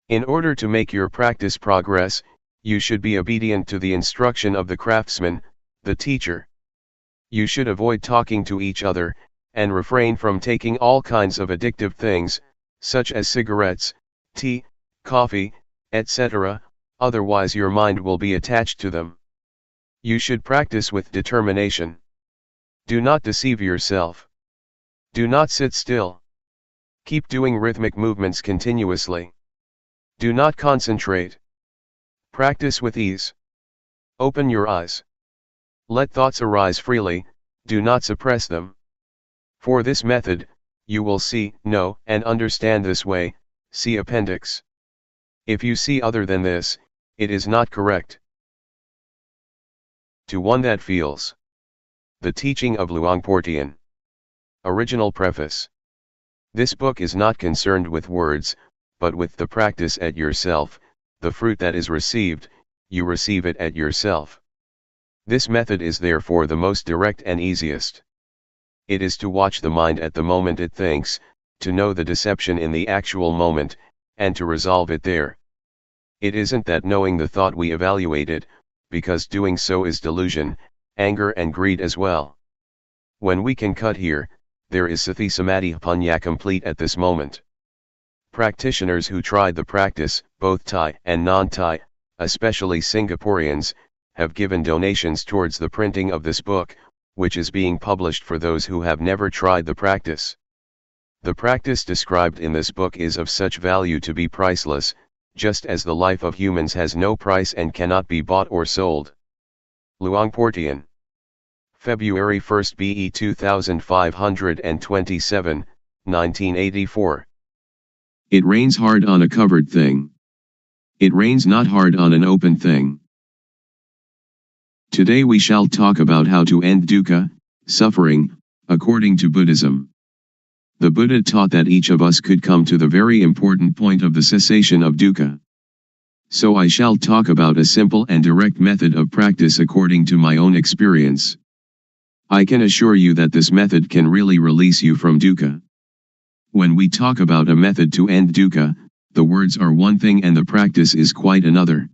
In order to make your practice progress, You should be obedient to the instruction of the craftsman, the teacher. You should avoid talking to each other, and refrain from taking all kinds of addictive things, such as cigarettes, tea, coffee, etc., otherwise your mind will be attached to them. You should practice with determination. Do not deceive yourself. Do not sit still. Keep doing rhythmic movements continuously. Do not concentrate. Practice with ease. Open your eyes. Let thoughts arise freely, do not suppress them. For this method, you will see, know, and understand this way, see appendix. If you see other than this, it is not correct. To one that feels. The teaching of Luangpor Teean. Original preface. This book is not concerned with words, but with the practice at yourself, the fruit that is received, you receive it at yourself. This method is therefore the most direct and easiest. It is to watch the mind at the moment it thinks, to know the deception in the actual moment, and to resolve it there. It isn't that knowing the thought we evaluate it, because doing so is delusion, anger and greed as well. When we can cut here, there is Sati Samadhi Panya complete at this moment. Practitioners who tried the practice, both Thai and non-Thai, especially Singaporeans, have given donations towards the printing of this book, which is being published for those who have never tried the practice. The practice described in this book is of such value to be priceless, just as the life of humans has no price and cannot be bought or sold. Luangpor Teean. February 1 BE 2527, 1984. It rains hard on a covered thing. It rains not hard on an open thing. Today we shall talk about how to end dukkha, suffering, according to Buddhism. The Buddha taught that each of us could come to the very important point of the cessation of dukkha. So I shall talk about a simple and direct method of practice according to my own experience. I can assure you that this method can really release you from dukkha. When we talk about a method to end dukkha, the words are one thing and the practice is quite another.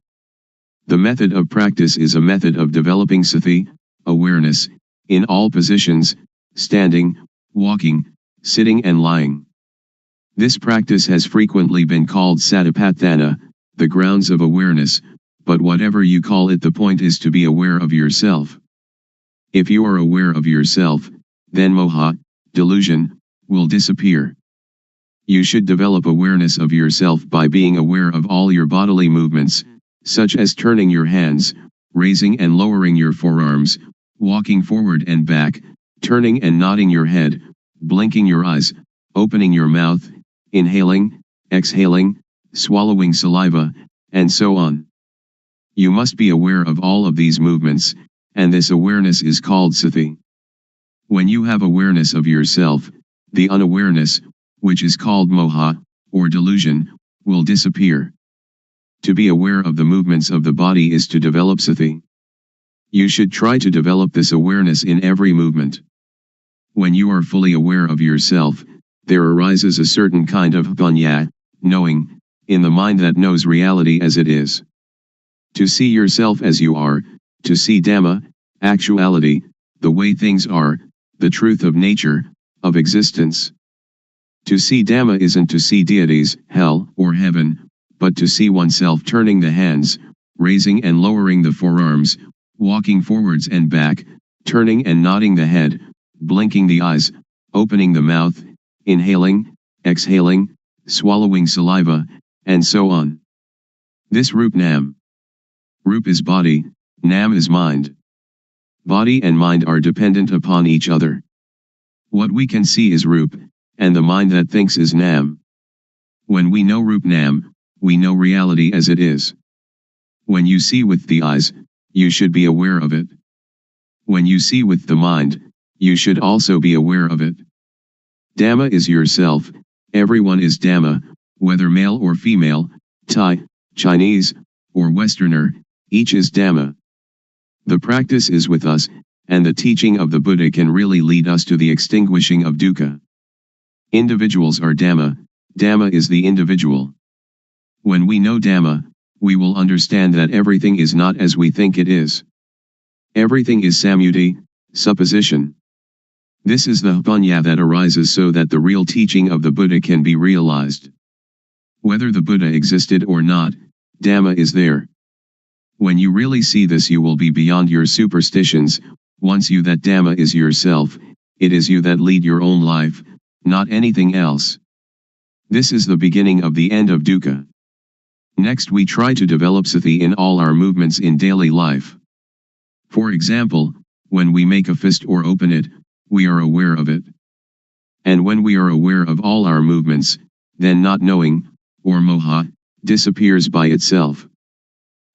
The method of practice is a method of developing sati, awareness, in all positions, standing, walking, sitting and lying. This practice has frequently been called satipatthana, the grounds of awareness, but whatever you call it, the point is to be aware of yourself. If you are aware of yourself, then moha, delusion, will disappear. You should develop awareness of yourself by being aware of all your bodily movements, such as turning your hands, raising and lowering your forearms, walking forward and back, turning and nodding your head, blinking your eyes, opening your mouth, inhaling, exhaling, swallowing saliva, and so on. You must be aware of all of these movements, and this awareness is called sati. When you have awareness of yourself, the unawareness, which is called moha, or delusion, will disappear. To be aware of the movements of the body is to develop sati. You should try to develop this awareness in every movement. When you are fully aware of yourself, there arises a certain kind of panya, knowing, in the mind that knows reality as it is. To see yourself as you are, to see Dhamma, actuality, the way things are, the truth of nature, of existence. To see Dhamma isn't to see deities, hell, or heaven, but to see oneself turning the hands, raising and lowering the forearms, walking forwards and back, turning and nodding the head, blinking the eyes, opening the mouth, inhaling, exhaling, swallowing saliva, and so on. This Rup Nam. Rup is body, Nam is mind. Body and mind are dependent upon each other. What we can see is Rup, and the mind that thinks is Nam. When we know Rup Nam, we know reality as it is. When you see with the eyes, you should be aware of it. When you see with the mind, you should also be aware of it. Dhamma is yourself, everyone is Dhamma, whether male or female, Thai, Chinese, or Westerner, each is Dhamma. The practice is with us, and the teaching of the Buddha can really lead us to the extinguishing of dukkha. Individuals are Dhamma, Dhamma is the individual. When we know Dhamma, we will understand that everything is not as we think it is. Everything is sammuti, supposition. This is the punya that arises so that the real teaching of the Buddha can be realized. Whether the Buddha existed or not, Dhamma is there. When you really see this, you will be beyond your superstitions. Once you that Dhamma is yourself, it is you that lead your own life, not anything else. This is the beginning of the end of dukkha. Next, we try to develop sati in all our movements in daily life. For example, when we make a fist or open it, we are aware of it. And when we are aware of all our movements, then not knowing, or moha, disappears by itself.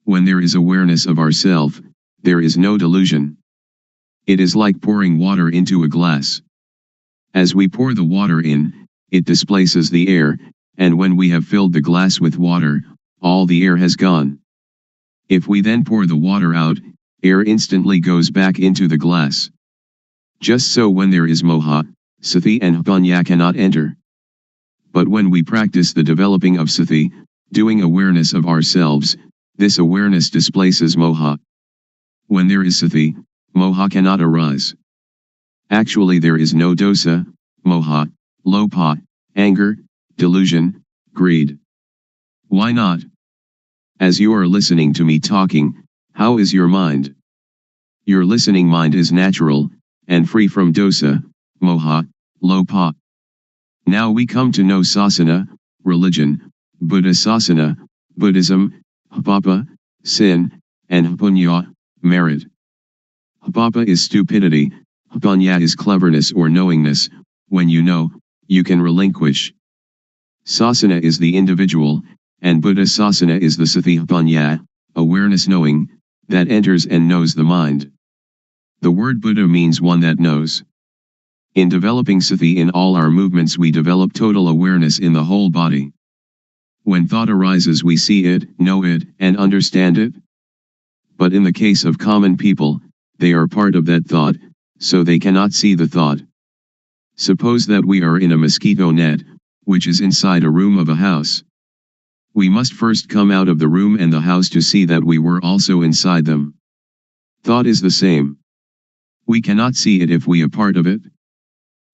When there is awareness of ourself, there is no delusion. It is like pouring water into a glass. As we pour the water in, it displaces the air, and when we have filled the glass with water, all the air has gone. If we then pour the water out, air instantly goes back into the glass. Just so when there is moha, sati and punya cannot enter. But when we practice the developing of sati, doing awareness of ourselves, this awareness displaces moha. When there is sati, moha cannot arise. Actually, there is no dosa, moha, lopa, anger, delusion, greed. Why not? As you are listening to me talking, how is your mind? Your listening mind is natural, and free from dosa, moha, lopa. Now we come to know sasana, religion, Buddha sasana, Buddhism, papa, sin, and punya, merit. Papa is stupidity, punya is cleverness or knowingness. When you know, you can relinquish. Sasana is the individual, and Buddha sasana is the sati punya, awareness knowing, that enters and knows the mind. The word Buddha means one that knows. In developing sati in all our movements, we develop total awareness in the whole body. When thought arises, we see it, know it, and understand it. But in the case of common people, they are part of that thought, so they cannot see the thought. Suppose that we are in a mosquito net, which is inside a room of a house. We must first come out of the room and the house to see that we were also inside them. Thought is the same. We cannot see it if we are part of it.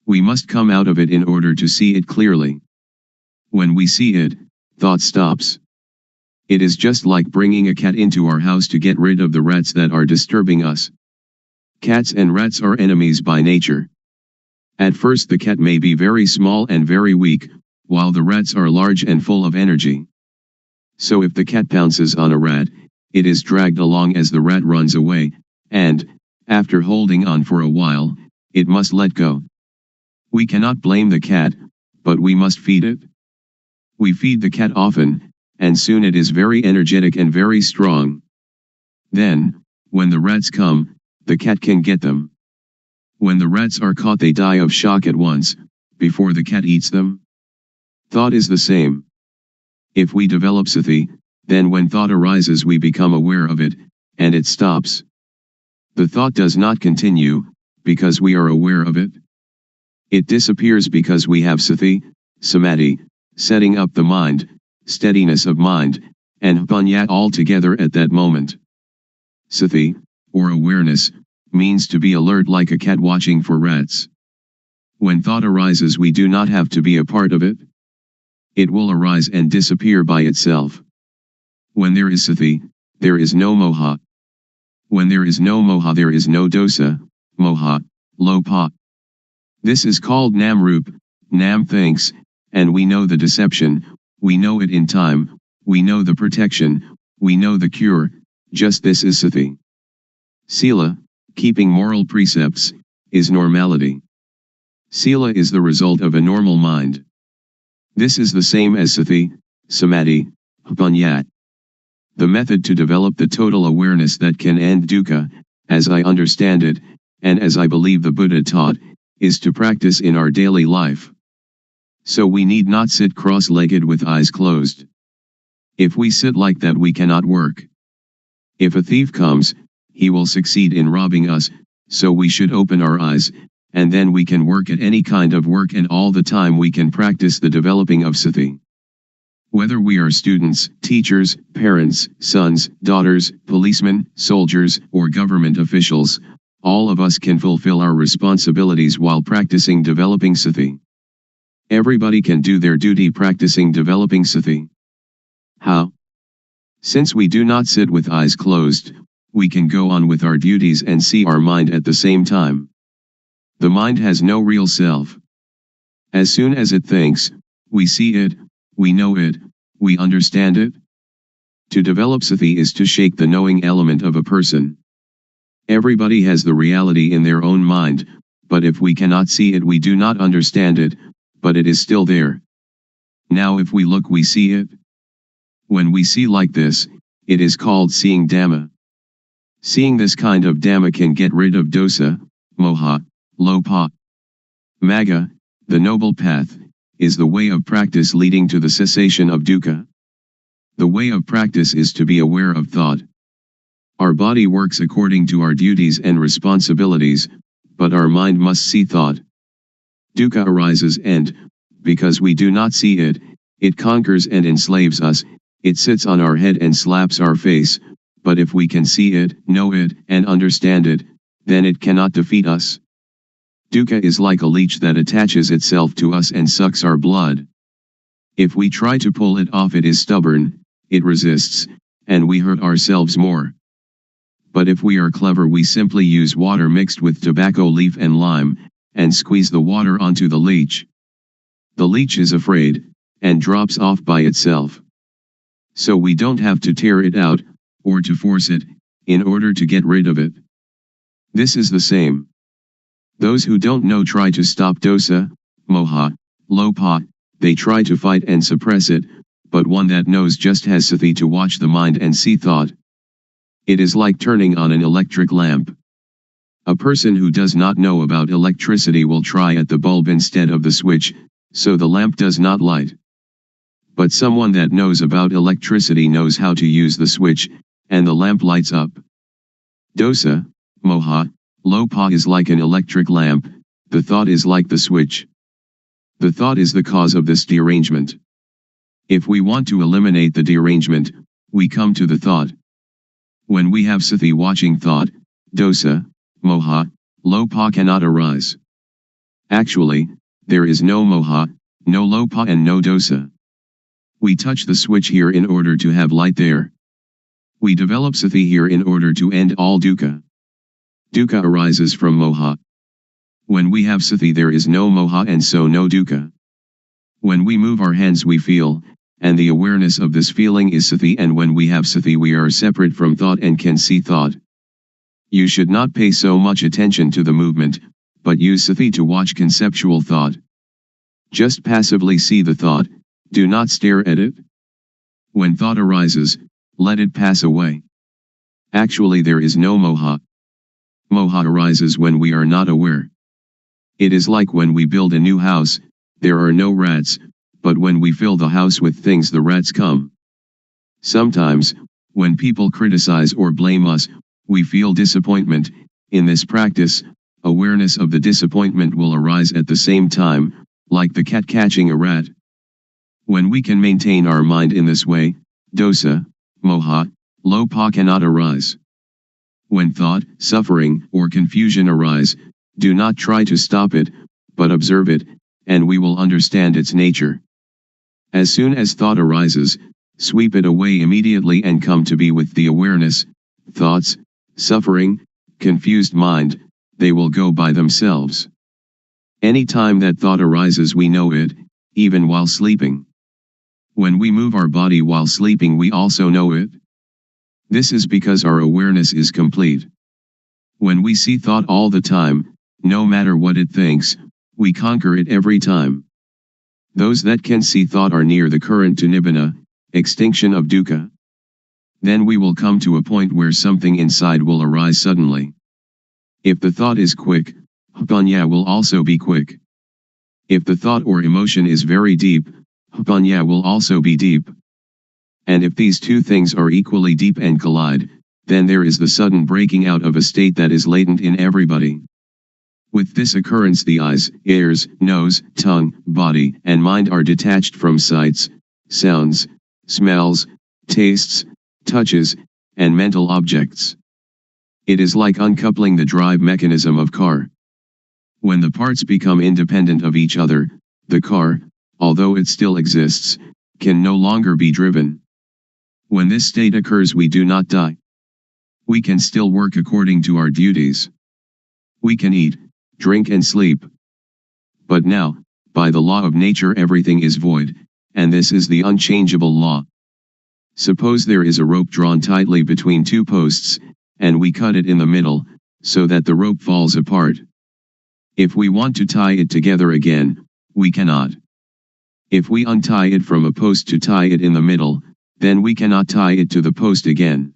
We must come out of it in order to see it clearly. When we see it, thought stops. It is just like bringing a cat into our house to get rid of the rats that are disturbing us. Cats and rats are enemies by nature. At first the cat may be very small and very weak, while the rats are large and full of energy. So if the cat pounces on a rat, it is dragged along as the rat runs away, and, after holding on for a while, it must let go. We cannot blame the cat, but we must feed it. We feed the cat often, and soon it is very energetic and very strong. Then, when the rats come, the cat can get them. When the rats are caught, they die of shock at once, before the cat eats them. Thought is the same. If we develop sati, then when thought arises we become aware of it, and it stops. The thought does not continue, because we are aware of it. It disappears because we have sati, samadhi, setting up the mind, steadiness of mind, and punya all together at that moment. Sati, or awareness, means to be alert like a cat watching for rats. When thought arises, we do not have to be a part of it. It will arise and disappear by itself. When there is sati, there is no moha. When there is no moha, there is no dosa, moha, lopa. This is called nam-rup. Nam thinks, and we know the deception, we know it in time, we know the protection, we know the cure. Just this is sati. Sila, keeping moral precepts, is normality. Sila is the result of a normal mind. This is the same as sati, samadhi, punya. The method to develop the total awareness that can end dukkha, as I understand it, and as I believe the Buddha taught, is to practice in our daily life. So we need not sit cross-legged with eyes closed. If we sit like that, we cannot work. If a thief comes, he will succeed in robbing us, so we should open our eyes, and then we can work at any kind of work, and all the time we can practice the developing of sati. Whether we are students, teachers, parents, sons, daughters, policemen, soldiers, or government officials, all of us can fulfill our responsibilities while practicing developing sati. Everybody can do their duty practicing developing sati. How? Since we do not sit with eyes closed, we can go on with our duties and see our mind at the same time. The mind has no real self. As soon as it thinks, we see it, we know it, we understand it. To develop sati is to shake the knowing element of a person. Everybody has the reality in their own mind, but if we cannot see it we do not understand it, but it is still there. Now if we look we see it. When we see like this, it is called seeing Dhamma. Seeing this kind of Dhamma can get rid of dosa, moha, lopa. Magga, the noble path, is the way of practice leading to the cessation of dukkha. The way of practice is to be aware of thought. Our body works according to our duties and responsibilities, but our mind must see thought. Dukkha arises and, because we do not see it, it conquers and enslaves us, it sits on our head and slaps our face, but if we can see it, know it, and understand it, then it cannot defeat us. Dukkha is like a leech that attaches itself to us and sucks our blood. If we try to pull it off it is stubborn, it resists, and we hurt ourselves more. But if we are clever we simply use water mixed with tobacco leaf and lime, and squeeze the water onto the leech. The leech is afraid, and drops off by itself. So we don't have to tear it out, or to force it, in order to get rid of it. This is the same. Those who don't know try to stop dosa, moha, lopa, they try to fight and suppress it, but one that knows just has sati to watch the mind and see thought. It is like turning on an electric lamp. A person who does not know about electricity will try at the bulb instead of the switch, so the lamp does not light. But someone that knows about electricity knows how to use the switch, and the lamp lights up. Dosa, moha, lopa is like an electric lamp, the thought is like the switch. The thought is the cause of this derangement. If we want to eliminate the derangement, we come to the thought. When we have sati watching thought, dosa, moha, lopa cannot arise. Actually, there is no moha, no lopa and no dosa. We touch the switch here in order to have light there. We develop sati here in order to end all dukkha. Dukkha arises from moha. When we have sati there is no moha and so no dukkha. When we move our hands we feel, and the awareness of this feeling is sati, and when we have sati we are separate from thought and can see thought. You should not pay so much attention to the movement, but use sati to watch conceptual thought. Just passively see the thought, do not stare at it. When thought arises, let it pass away. Actually there is no moha. Moha arises when we are not aware. It is like when we build a new house, there are no rats, but when we fill the house with things the rats come. Sometimes, when people criticize or blame us, we feel disappointment. In this practice, awareness of the disappointment will arise at the same time, like the cat catching a rat. When we can maintain our mind in this way, dosa, moha, lopa cannot arise. When thought, suffering, or confusion arise, do not try to stop it, but observe it, and we will understand its nature. As soon as thought arises, sweep it away immediately and come to be with the awareness. Thoughts, suffering, confused mind, they will go by themselves. Any time that thought arises we know it, even while sleeping. When we move our body while sleeping we also know it. This is because our awareness is complete. When we see thought all the time, no matter what it thinks, we conquer it every time. Those that can see thought are near the current to nibbana, extinction of dukkha. Then we will come to a point where something inside will arise suddenly. If the thought is quick, panya will also be quick. If the thought or emotion is very deep, panya will also be deep. And if these two things are equally deep and collide, then there is the sudden breaking out of a state that is latent in everybody. With this occurrence the eyes, ears, nose, tongue, body, and mind are detached from sights, sounds, smells, tastes, touches, and mental objects. It is like uncoupling the drive mechanism of car. When the parts become independent of each other, the car, although it still exists, can no longer be driven. When this state occurs, we do not die. We can still work according to our duties. We can eat, drink and sleep. But now, by the law of nature, everything is void, and this is the unchangeable law. Suppose there is a rope drawn tightly between two posts, and we cut it in the middle, so that the rope falls apart. If we want to tie it together again, we cannot. If we untie it from a post to tie it in the middle, then we cannot tie it to the post again.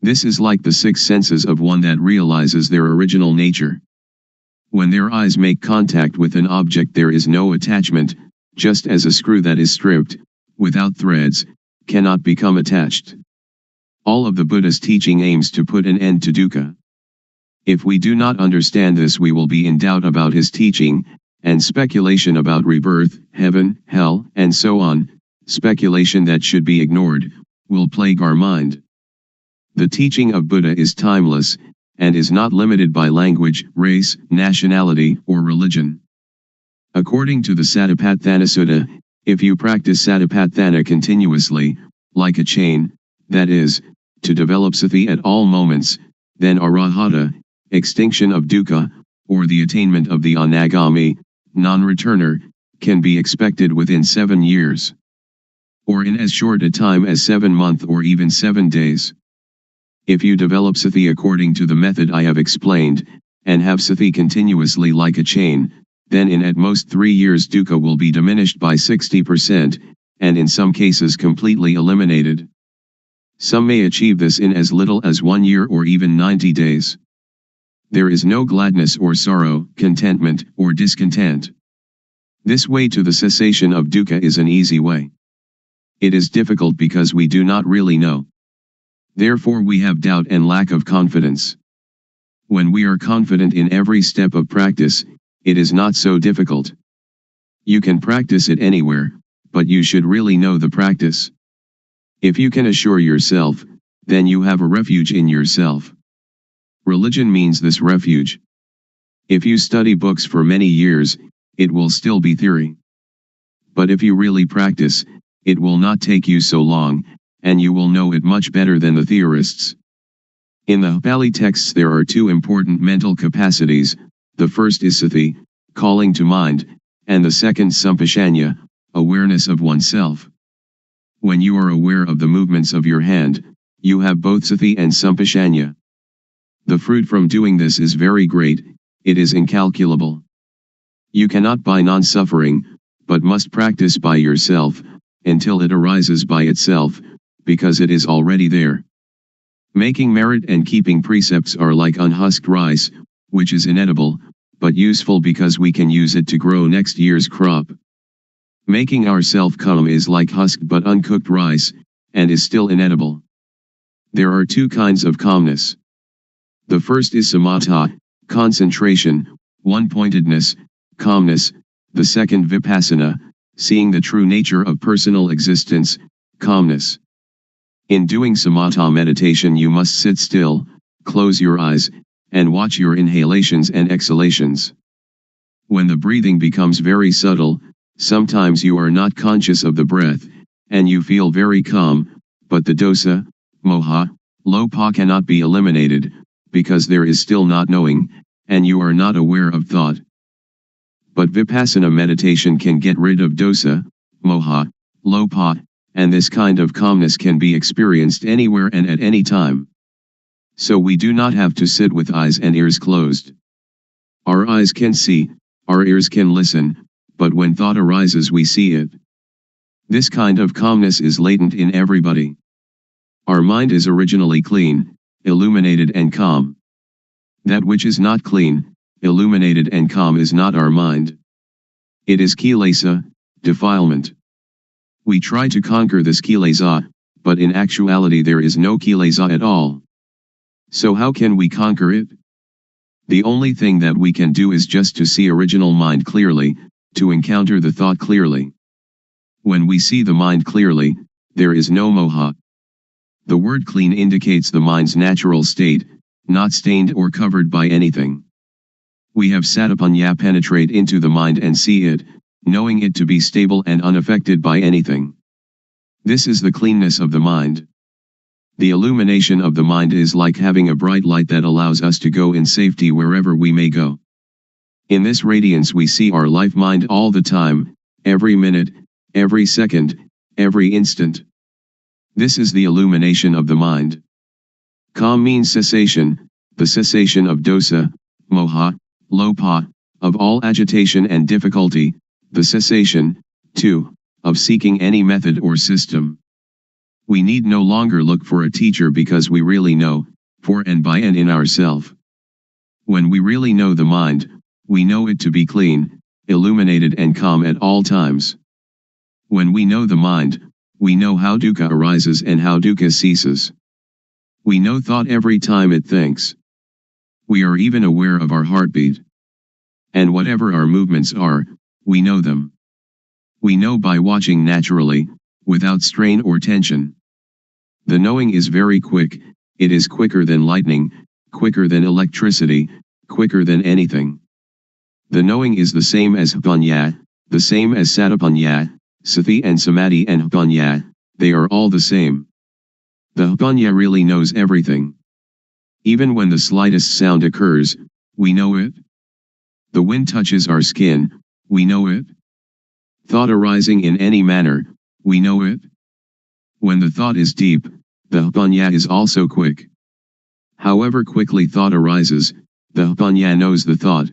This is like the six senses of one that realizes their original nature. When their eyes make contact with an object, there is no attachment, just as a screw that is stripped, without threads, cannot become attached. All of the Buddha's teaching aims to put an end to dukkha. If we do not understand this, we will be in doubt about his teaching, and speculation about rebirth, heaven, hell, and so on, speculation that should be ignored, will plague our mind. The teaching of Buddha is timeless, and is not limited by language, race, nationality, or religion. According to the Satipatthana Sutta, if you practice Satipatthana continuously, like a chain, that is, to develop sati at all moments, then arahata, extinction of dukkha, or the attainment of the anagami, non-returner, can be expected within 7 years. Or in as short a time as 7 months or even 7 days. If you develop sati according to the method I have explained, and have sati continuously like a chain, then in at most 3 years dukkha will be diminished by 60%, and in some cases completely eliminated. Some may achieve this in as little as 1 year or even 90 days. There is no gladness or sorrow, contentment or discontent. This way to the cessation of dukkha is an easy way. It is difficult because we do not really know. Therefore we have doubt and lack of confidence. When we are confident in every step of practice, it is not so difficult. You can practice it anywhere, but you should really know the practice. If you can assure yourself, then you have a refuge in yourself. Religion means this refuge. If you study books for many years, it will still be theory. But if you really practice, it will not take you so long, and you will know it much better than the theorists. In the Pali texts there are two important mental capacities, the first is sati, calling to mind, and the second sampashanya, awareness of oneself. When you are aware of the movements of your hand, you have both sati and sampashanya. The fruit from doing this is very great, it is incalculable. You cannot buy non-suffering, but must practice by yourself, until it arises by itself, because it is already there. Making merit and keeping precepts are like unhusked rice, which is inedible, but useful because we can use it to grow next year's crop. Making ourself calm is like husked but uncooked rice, and is still inedible. There are two kinds of calmness. The first is samatha, concentration, one-pointedness, calmness, the second vipassana, seeing the true nature of personal existence, calmness. In doing samatha meditation you must sit still, close your eyes, and watch your inhalations and exhalations. When the breathing becomes very subtle, sometimes you are not conscious of the breath, and you feel very calm, but the dosa, moha, lopa cannot be eliminated, because there is still not knowing, and you are not aware of thought. But vipassana meditation can get rid of dosa, moha, lopa, and this kind of calmness can be experienced anywhere and at any time. So we do not have to sit with eyes and ears closed. Our eyes can see, our ears can listen, but when thought arises we see it. This kind of calmness is latent in everybody. Our mind is originally clean, illuminated and calm. That which is not clean, illuminated and calm is not our mind. It is kilesa, defilement. We try to conquer this kilesa, but in actuality there is no kilesa at all. So how can we conquer it? The only thing that we can do is just to see original mind clearly, to encounter the thought clearly. When we see the mind clearly, there is no moha. The word clean indicates the mind's natural state, not stained or covered by anything. We have satipanya penetrate into the mind and see it, knowing it to be stable and unaffected by anything. This is the cleanness of the mind. The illumination of the mind is like having a bright light that allows us to go in safety wherever we may go. In this radiance we see our life mind all the time, every minute, every second, every instant. This is the illumination of the mind. Calm means cessation, the cessation of dosa, moha, lopa, of all agitation and difficulty, the cessation, too, of seeking any method or system. We need no longer look for a teacher because we really know, for and by and in ourself. When we really know the mind, we know it to be clean, illuminated and calm at all times. When we know the mind, we know how dukkha arises and how dukkha ceases. We know thought every time it thinks. We are even aware of our heartbeat. And whatever our movements are, we know them. We know by watching naturally, without strain or tension. The knowing is very quick, it is quicker than lightning, quicker than electricity, quicker than anything. The knowing is the same as hapanya, the same as satipanya, sati and samadhi and hapanya, they are all the same. The hapanya really knows everything. Even when the slightest sound occurs, we know it. The wind touches our skin, we know it. Thought arising in any manner, we know it. When the thought is deep, the hapanya is also quick. However quickly thought arises, the hapanya knows the thought.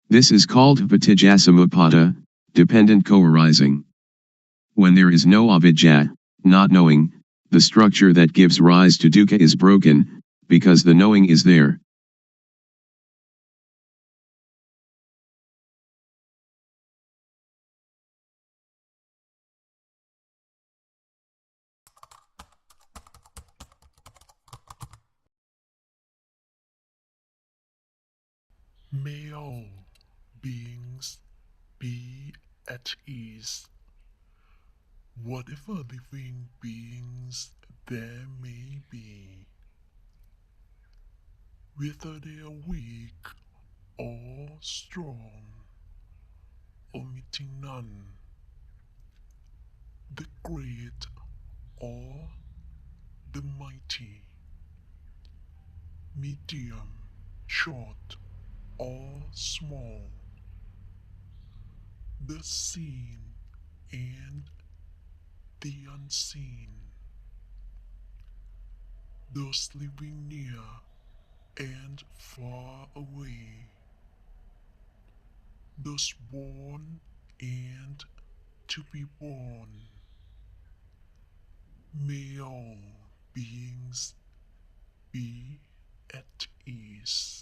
This is called hapatijjasamuppada, dependent co-arising. When there is no avidya, not knowing, the structure that gives rise to dukkha is broken, because the knowing is there. May all beings be at ease, whatever living beings there may be, whether they are weak or strong, omitting none, the great or the mighty, medium, short or small, the seen and the unseen, those living near and far away, those born and to be born. May all beings be at ease.